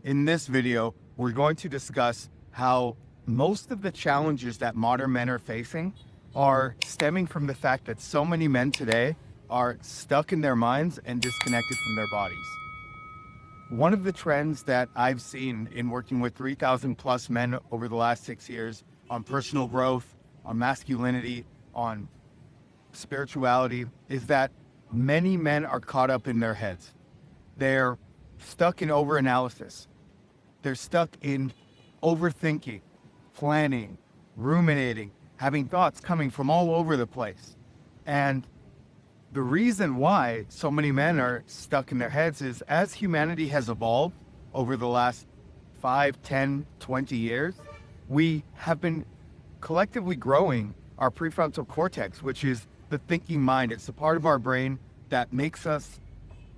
In this video, we're going to discuss how most of the challenges that modern men are facing are stemming from the fact that so many men today are stuck in their minds and disconnected from their bodies. One of the trends that I've seen in working with 3,000 plus men over the last 6 years on personal growth, on masculinity, on spirituality, is that many men are caught up in their heads. They're stuck in overanalysis. They're stuck in overthinking, planning, ruminating, having thoughts coming from all over the place. And the reason why so many men are stuck in their heads is as humanity has evolved over the last 5, 10, 20 years, we have been collectively growing our prefrontal cortex, which is the thinking mind. It's the part of our brain that makes us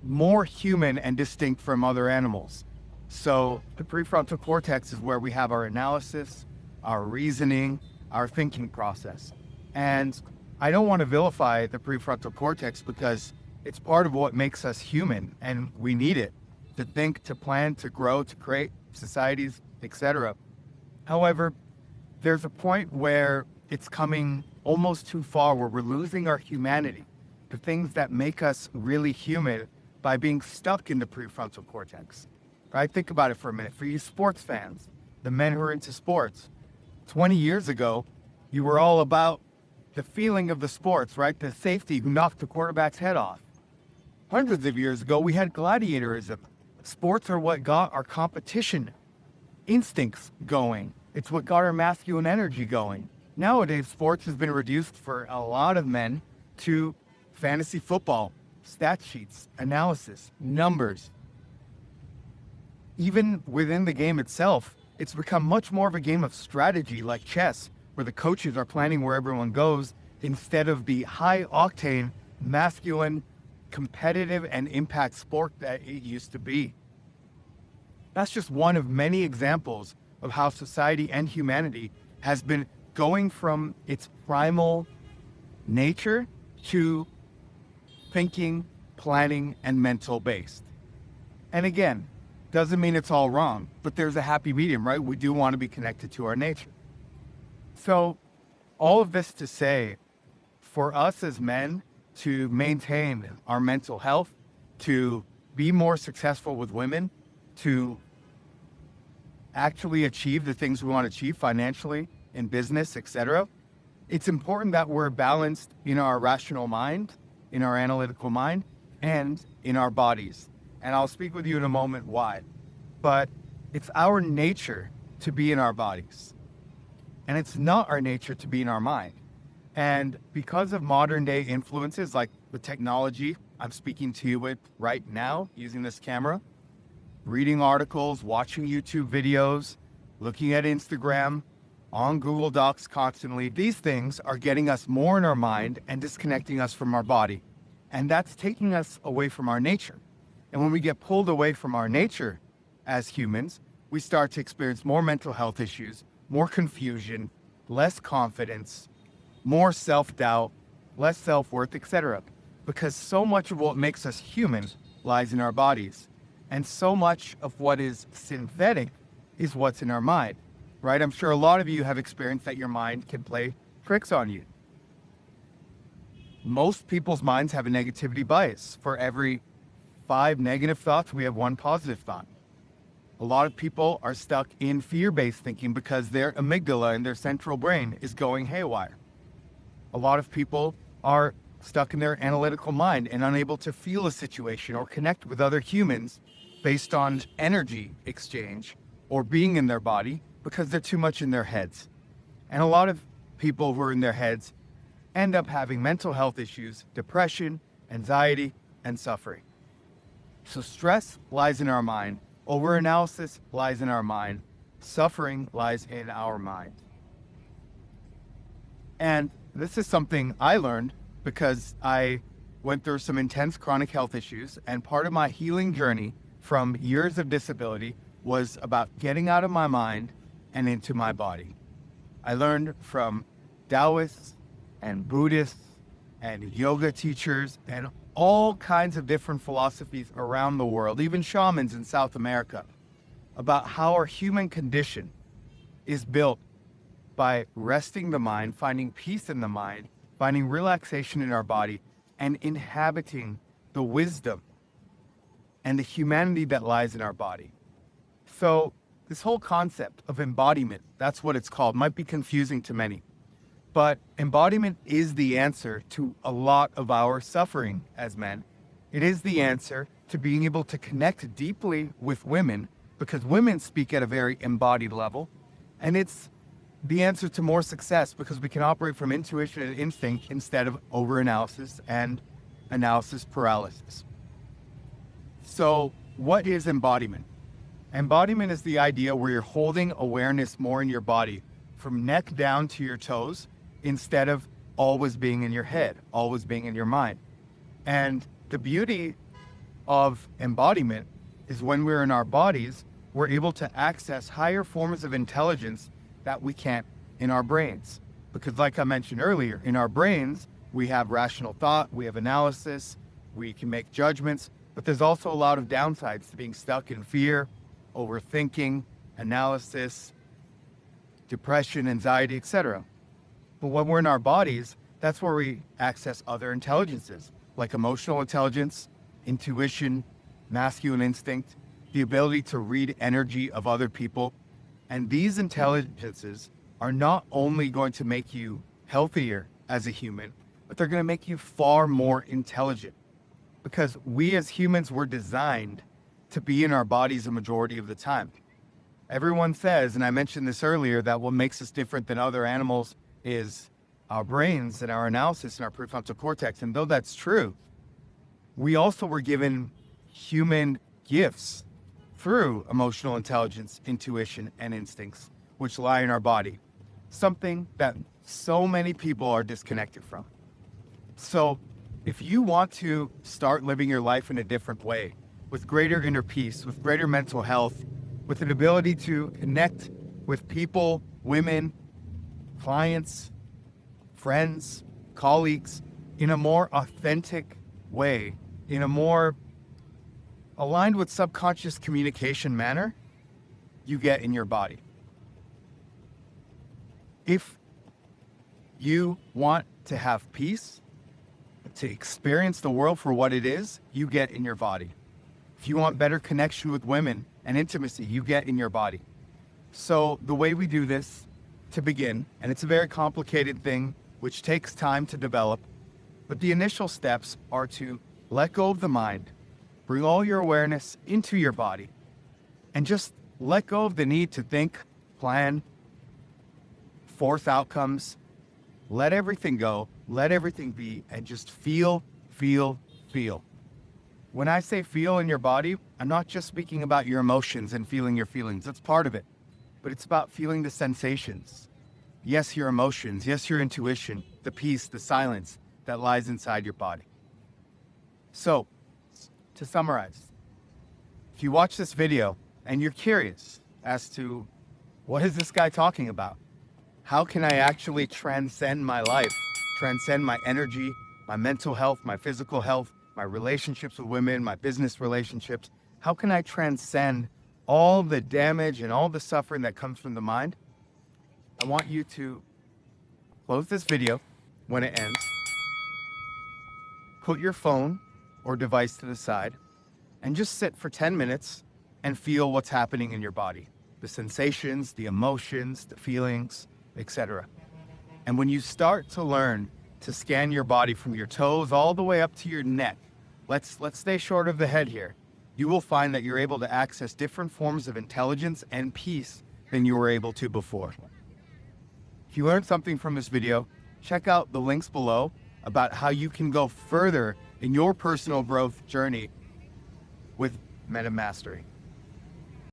more human and distinct from other animals. So the prefrontal cortex is where we have our analysis, our reasoning, our thinking process. And I don't want to vilify the prefrontal cortex because it's part of what makes us human, and we need it to think, to plan, to grow, to create societies, etc. However, there's a point where it's coming almost too far, where we're losing our humanity, the things that make us really human, by being stuck in the prefrontal cortex. Right? Think about it for a minute. For you sports fans, the men who are into sports, 20 years ago, you were all about the feeling of the sports, right? The safety who knocked the quarterback's head off. Hundreds of years ago, we had gladiatorism. Sports are what got our competition instincts going. It's what got our masculine energy going. Nowadays, sports has been reduced for a lot of men to fantasy football, stat sheets, analysis, numbers. Even within the game itself, it's become much more of a game of strategy, like chess, where the coaches are planning where everyone goes instead of the high-octane, masculine, competitive, and impact sport that it used to be. That's just one of many examples of how society and humanity has been going from its primal nature to thinking, planning, and mental based. And again, doesn't mean it's all wrong, but there's a happy medium, right? We do want to be connected to our nature. So all of this to say, for us as men to maintain our mental health, to be more successful with women, to actually achieve the things we want to achieve financially, in business, etc., it's important that we're balanced in our rational mind, in our analytical mind, and in our bodies. And I'll speak with you in a moment why. But it's our nature to be in our bodies. And it's not our nature to be in our mind. And because of modern day influences like the technology I'm speaking to you with right now using this camera, reading articles, watching YouTube videos, looking at Instagram, on Google Docs constantly, these things are getting us more in our mind and disconnecting us from our body. And that's taking us away from our nature. And when we get pulled away from our nature as humans, we start to experience more mental health issues, more confusion, less confidence, more self-doubt, less self-worth, etc. Because so much of what makes us human lies in our bodies. And so much of what is synthetic is what's in our mind, right? I'm sure a lot of you have experienced that your mind can play tricks on you. Most people's minds have a negativity bias. For every 5 negative thoughts, we have 1 positive thought. A lot of people are stuck in fear-based thinking because their amygdala and their central brain is going haywire. A lot of people are stuck in their analytical mind and unable to feel a situation or connect with other humans based on energy exchange or being in their body because they're too much in their heads. And a lot of people who are in their heads end up having mental health issues, depression, anxiety, and suffering. So stress lies in our mind. Overanalysis lies in our mind. Suffering lies in our mind. And this is something I learned because I went through some intense chronic health issues, and part of my healing journey from years of disability was about getting out of my mind and into my body. I learned from Taoists and Buddhists and yoga teachers and all kinds of different philosophies around the world, even shamans in South America. about how our human condition is built by resting the mind, finding peace in the mind, finding relaxation in our body, and inhabiting the wisdom and the humanity that lies in our body. So this whole concept of embodiment, that's what it's called, might be confusing to many. But embodiment is the answer to a lot of our suffering as men. It is the answer to being able to connect deeply with women, because women speak at a very embodied level. And it's the answer to more success, because we can operate from intuition and instinct instead of overanalysis and analysis paralysis. So what is embodiment? Embodiment is the idea where you're holding awareness more in your body, from neck down to your toes, instead of always being in your head, always being in your mind. And the beauty of embodiment is when we're in our bodies, we're able to access higher forms of intelligence that we can't in our brains. Because like I mentioned earlier, in our brains, we have rational thought, we have analysis, we can make judgments, but there's also a lot of downsides to being stuck in fear, overthinking, analysis, depression, anxiety, etc. But when we're in our bodies, that's where we access other intelligences, like emotional intelligence, intuition, masculine instinct, the ability to read energy of other people. And these intelligences are not only going to make you healthier as a human, but they're going to make you far more intelligent. Because we as humans were designed to be in our bodies a majority of the time. Everyone says, and I mentioned this earlier, that what makes us different than other animals is our brains and our analysis and our prefrontal cortex. And though that's true, we also were given human gifts through emotional intelligence, intuition, and instincts, which lie in our body, something that so many people are disconnected from. So if you want to start living your life in a different way, with greater inner peace, with greater mental health, with an ability to connect with people, women, clients, friends, colleagues, in a more authentic way, in a more aligned with subconscious communication manner, you get in your body. If you want to have peace, to experience the world for what it is, you get in your body. If you want better connection with women and intimacy, you get in your body. So the way we do this, to begin, and it's a very complicated thing, which takes time to develop, but the initial steps are to let go of the mind, bring all your awareness into your body, and just let go of the need to think, plan, force outcomes. Let everything go, let everything be, and just feel, feel, feel. When I say feel in your body, I'm not just speaking about your emotions and feeling your feelings. That's part of it. But it's about feeling the sensations. Yes, your emotions. Yes, your intuition, the peace, the silence that lies inside your body. So, to summarize, if you watch this video and you're curious as to what is this guy talking about? How can I actually transcend my life, transcend my energy, my mental health, my physical health, my relationships with women, my business relationships? How can I transcend all the damage and all the suffering that comes from the mind? I want you to close this video when it ends, put your phone or device to the side, and just sit for 10 minutes and feel what's happening in your body. The sensations, the emotions, the feelings, etc. And when you start to learn to scan your body from your toes all the way up to your neck, let's stay short of the head here, you will find that you're able to access different forms of intelligence and peace than you were able to before. If you learned something from this video, check out the links below about how you can go further in your personal growth journey with Meta Mastery.